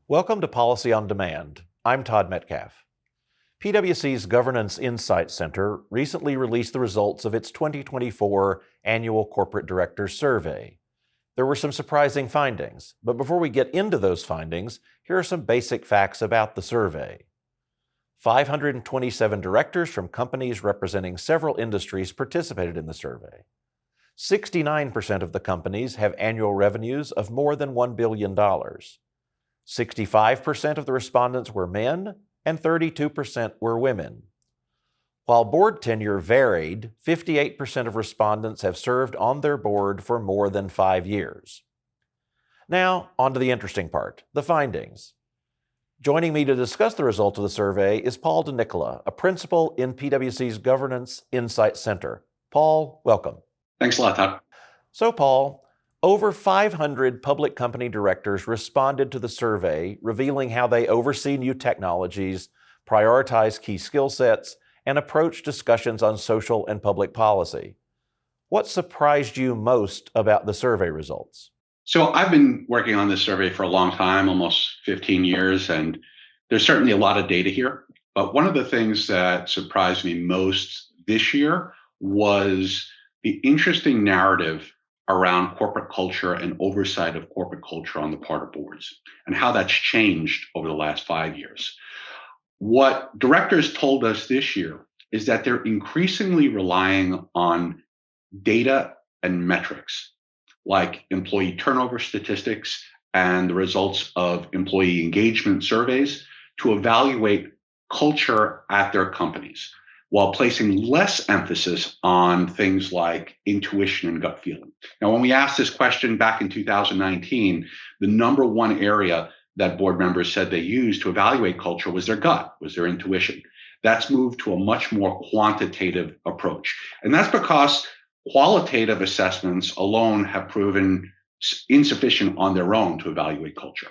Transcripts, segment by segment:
Welcome to Policy on Demand. I'm Todd Metcalf. PwC's Governance Insight Center recently released the results of its 2024 Annual Corporate Directors Survey. There were some surprising findings, but before we get into those findings, here are some basic facts about the survey. 527 directors from companies representing several industries participated in the survey. 69% of the companies have annual revenues of more than $1 billion. 65% of the respondents were men, and 32% were women. While board tenure varied, 58% of respondents have served on their board for more than 5 years. Now, on to the interesting part, the findings. Joining me to discuss the results of the survey is Paul DeNicola, a principal in PwC's Governance Insight Center. Paul, welcome. Thanks a lot, Todd. So, Paul, over 500 public company directors responded to the survey, revealing how they oversee new technologies, prioritize key skill sets, and approach discussions on social and public policy. What surprised you most about the survey results? So I've been working on this survey for a long time, almost 15 years, and there's certainly a lot of data here. But one of the things that surprised me most this year was the interesting narrative around corporate culture and oversight of corporate culture on the part of boards and how that's changed over the last 5 years. What directors told us this year is that they're increasingly relying on data and metrics like employee turnover statistics and the results of employee engagement surveys to evaluate culture at their companies, while placing less emphasis on things like intuition and gut feeling. Now, when we asked this question back in 2019, the number one area that board members said they used to evaluate culture was their gut, was their intuition. That's moved to a much more quantitative approach. And that's because qualitative assessments alone have proven insufficient on their own to evaluate culture.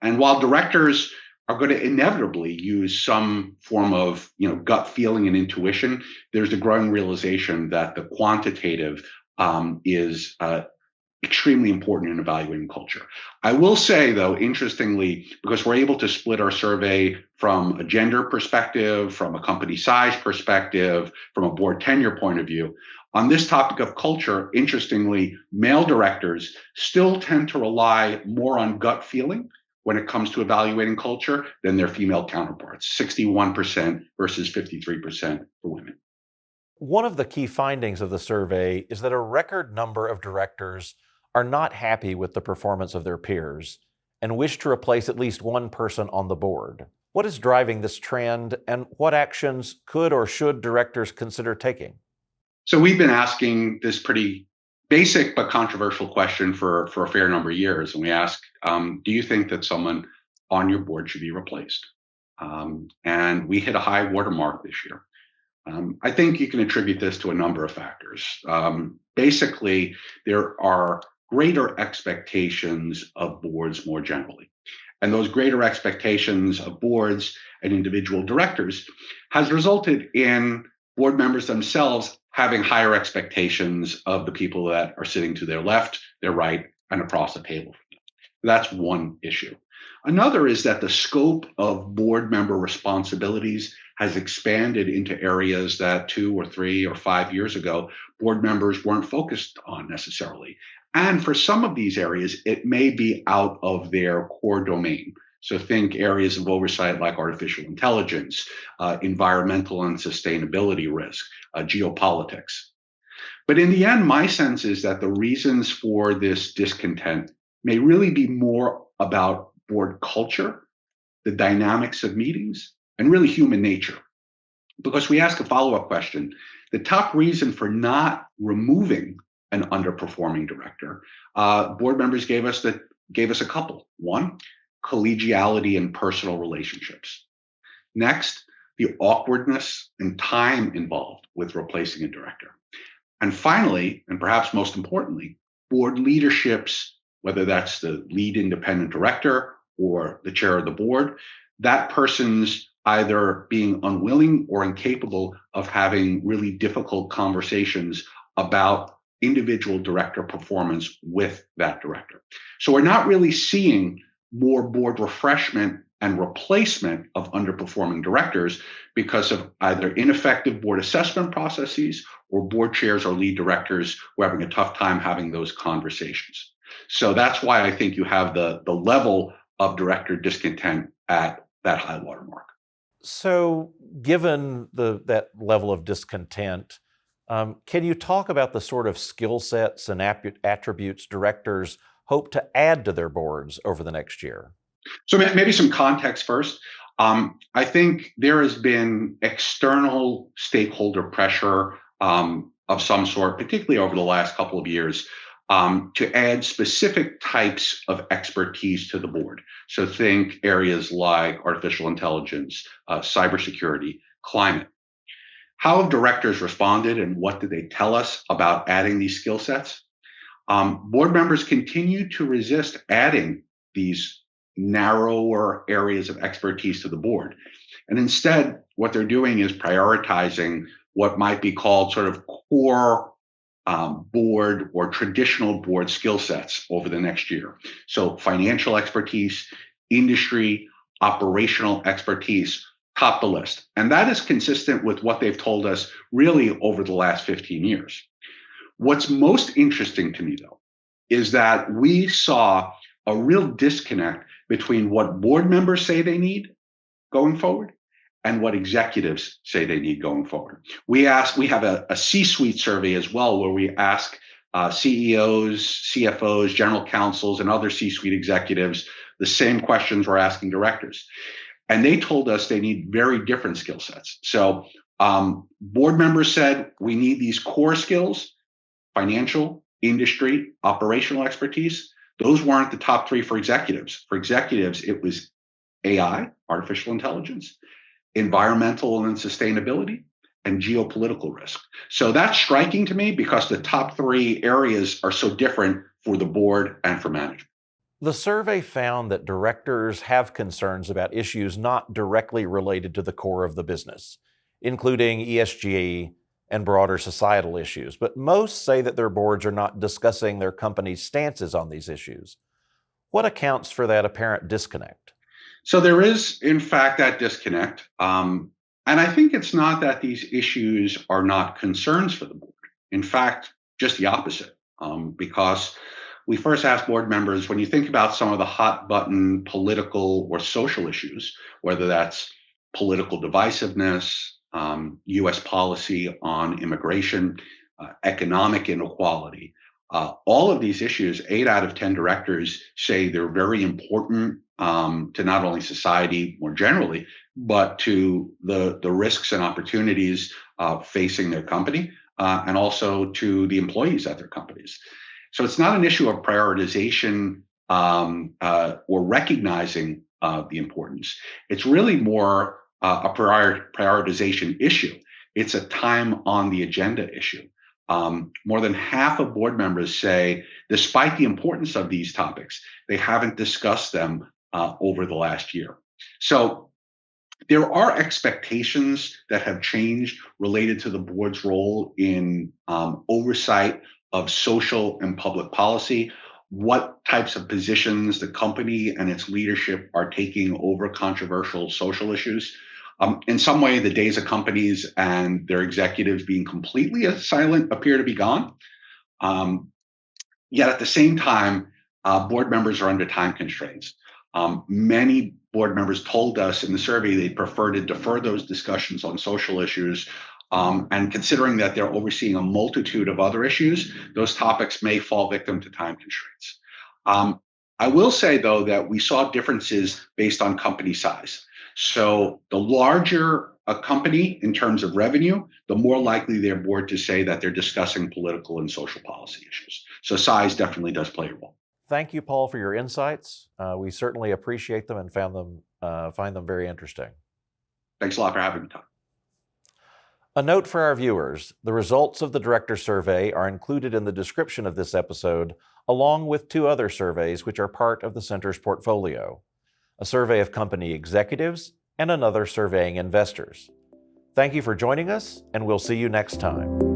And while directors are going to inevitably use some form of gut feeling and intuition, there's a growing realization that the quantitative is extremely important in evaluating culture. I will say, though, interestingly, because we're able to split our survey from a gender perspective, from a company size perspective, from a board tenure point of view, on this topic of culture, interestingly, male directors still tend to rely more on gut feeling when it comes to evaluating culture than their female counterparts, 61% versus 53% for women. One of the key findings of the survey is that a record number of directors are not happy with the performance of their peers and wish to replace at least one person on the board. What is driving this trend, and what actions could or should directors consider taking? So we've been asking this pretty basic but controversial question for a fair number of years. And we ask, do you think that someone on your board should be replaced? And we hit a high watermark this year. I think you can attribute this to a number of factors. Basically, there are greater expectations of boards more generally. And those greater expectations of boards and individual directors has resulted in board members themselves having higher expectations of the people that are sitting to their left, their right, and across the table. That's one issue. Another is that the scope of board member responsibilities has expanded into areas that 2 or 3 or 5 years ago, board members weren't focused on necessarily. And for some of these areas, it may be out of their core domain. So think areas of oversight like artificial intelligence, environmental and sustainability risk, geopolitics. But in the end, my sense is that the reasons for this discontent may really be more about board culture, the dynamics of meetings, and really human nature. Because we ask a follow-up question, the top reason for not removing an underperforming director, board members gave us a couple. One, collegiality and personal relationships. Next, the awkwardness and time involved with replacing a director. And finally, and perhaps most importantly, board leaderships, whether that's the lead independent director or the chair of the board, that person's either being unwilling or incapable of having really difficult conversations about individual director performance with that director. So we're not really seeing more board refreshment and replacement of underperforming directors because of either ineffective board assessment processes or board chairs or lead directors who are having a tough time having those conversations. So that's why I think you have the level of director discontent at that high watermark. So, given that level of discontent, can you talk about the sort of skill sets and attributes directors hope to add to their boards over the next year? So maybe some context first. I think there has been external stakeholder pressure of some sort, particularly over the last couple of years, to add specific types of expertise to the board. So think areas like artificial intelligence, cybersecurity, climate. How have directors responded and what did they tell us about adding these skill sets? Board members continue to resist adding these narrower areas of expertise to the board. And instead, what they're doing is prioritizing what might be called sort of core board or traditional board skill sets over the next year. So, financial expertise, industry, operational expertise top the list. And that is consistent with what they've told us really over the last 15 years. What's most interesting to me, though, is that we saw a real disconnect between what board members say they need going forward and what executives say they need going forward. We have a C-suite survey as well, where we ask CEOs, CFOs, general counsels, and other C-suite executives the same questions we're asking directors. And they told us they need very different skill sets. So board members said we need these core skills: financial, industry, operational expertise. Those weren't the top three for executives. For executives, it was AI, artificial intelligence, environmental and sustainability, and geopolitical risk. So that's striking to me because the top three areas are so different for the board and for management. The survey found that directors have concerns about issues not directly related to the core of the business, including ESG and broader societal issues, but most say that their boards are not discussing their company's stances on these issues. What accounts for that apparent disconnect? So there is, in fact, that disconnect. And I think it's not that these issues are not concerns for the board. In fact, just the opposite, because we first asked board members, when you think about some of the hot button political or social issues, whether that's political divisiveness, US policy on immigration, economic inequality, all of these issues, 8 out of 10 directors say they're very important to not only society more generally, but to the risks and opportunities facing their company, and also to the employees at their companies. So it's not an issue of prioritization or recognizing the importance. It's really more a prioritization issue. It's a time on the agenda issue. More than half of board members say, despite the importance of these topics, they haven't discussed them over the last year. So there are expectations that have changed related to the board's role in oversight of social and public policy, what types of positions the company and its leadership are taking over controversial social issues. In some way, the days of companies and their executives being completely silent appear to be gone. Yet at the same time, board members are under time constraints. Many board members told us in the survey they'd prefer to defer those discussions on social issues. And considering that they're overseeing a multitude of other issues, those topics may fall victim to time constraints. I will say, though, that we saw differences based on company size. So the larger a company in terms of revenue, the more likely their board to say that they're discussing political and social policy issues. So size definitely does play a role. Thank you, Paul, for your insights. We certainly appreciate them and find them very interesting. Thanks a lot for having me, Todd. A note for our viewers, the results of the director survey are included in the description of this episode, along with 2 other surveys which are part of the Center's portfolio: a survey of company executives and another surveying investors. Thank you for joining us, and we'll see you next time.